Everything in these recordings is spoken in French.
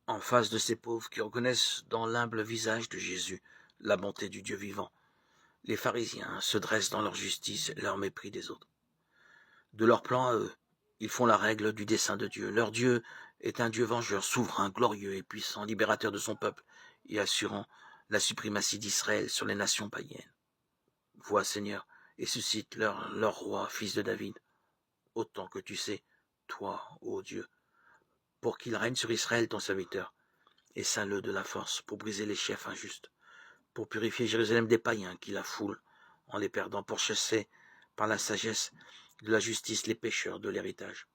en face de ces pauvres qui reconnaissent dans l'humble visage de Jésus la bonté du Dieu vivant. Les pharisiens se dressent dans leur justice et leur mépris des autres. De leur plan à eux, ils font la règle du dessein de Dieu. Leur Dieu est un Dieu vengeur, souverain, glorieux et puissant, libérateur de son peuple et assurant la suprématie d'Israël sur les nations païennes. Vois, Seigneur, et suscite leur roi, fils de David, autant que tu sais, toi, ô Dieu, pour qu'il règne sur Israël, ton serviteur, et ceint-le de la force, pour briser les chefs injustes, pour purifier Jérusalem des païens qui la foulent en les perdant, pour chasser par la sagesse de la justice les pécheurs de l'héritage,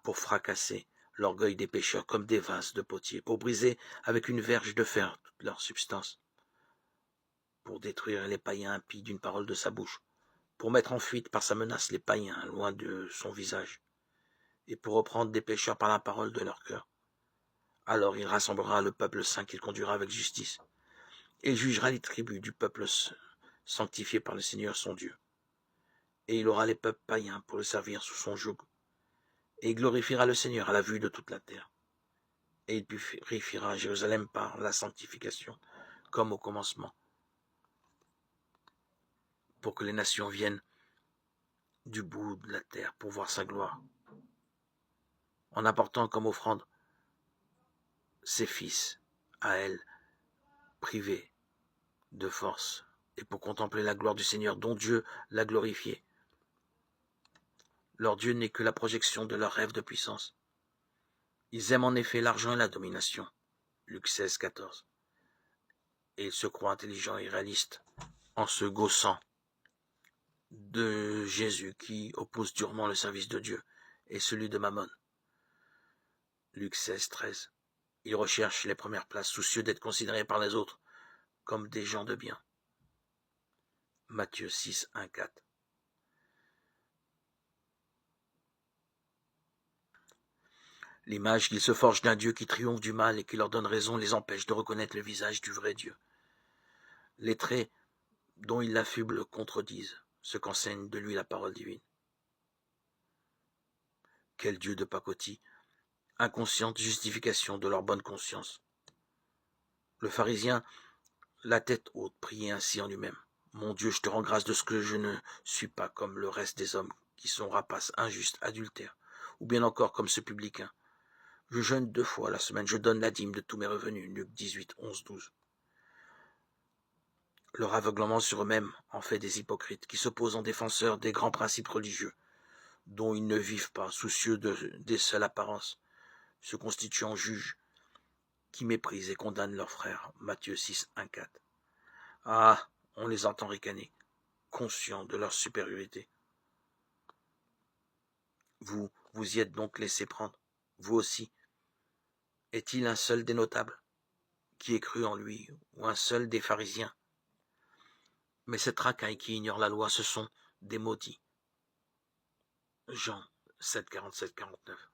pour fracasser l'orgueil des pécheurs comme des vases de potier, pour briser avec une verge de fer toute leur substance, pour détruire les païens impies d'une parole de sa bouche, pour mettre en fuite par sa menace les païens loin de son visage, et pour reprendre des pécheurs par la parole de leur cœur. Alors il rassemblera le peuple saint qu'il conduira avec justice, et jugera les tribus du peuple sanctifié par le Seigneur son Dieu. Et il aura les peuples païens pour le servir sous son joug, et il glorifiera le Seigneur à la vue de toute la terre. Et il purifiera Jérusalem par la sanctification, comme au commencement, pour que les nations viennent du bout de la terre pour voir sa gloire, en apportant comme offrande ses fils à elle, privés de force, et pour contempler la gloire du Seigneur dont Dieu l'a glorifié. Leur Dieu n'est que la projection de leurs rêves de puissance. Ils aiment en effet l'argent et la domination. Luc 16, 14. Et ils se croient intelligents et réalistes en se gaussant de Jésus qui oppose durement le service de Dieu et celui de Mammon. Luc 16, 13. Ils recherchent les premières places, soucieux d'être considérés par les autres comme des gens de bien. Matthieu 6, 1, 4. L'image qu'ils se forgent d'un Dieu qui triomphe du mal et qui leur donne raison les empêche de reconnaître le visage du vrai Dieu. Les traits dont ils l'affublent contredisent ce qu'enseigne de lui la parole divine. Quel Dieu de pacotille, inconsciente justification de leur bonne conscience. Le pharisien, la tête haute, priait ainsi en lui-même. Mon Dieu, je te rends grâce de ce que je ne suis pas comme le reste des hommes qui sont rapaces, injustes, adultères, ou bien encore comme ce publicain. Je jeûne 2 fois la semaine, je donne la dîme de tous mes revenus. Luc 18, 11, 12. Leur aveuglement sur eux-mêmes en fait des hypocrites qui s'opposent en défenseurs des grands principes religieux, dont ils ne vivent pas, soucieux des seules apparences, se constituant juges, qui méprisent et condamnent leurs frères. Matthieu 6, 1, 4. Ah, on les entend ricaner, conscients de leur supériorité. Vous y êtes donc laissé prendre, vous aussi. Est-il un seul des notables qui ait cru en lui, ou un seul des pharisiens? Mais cette racaille qui ignore la loi, ce sont des maudits. Jean 7, 47, 49.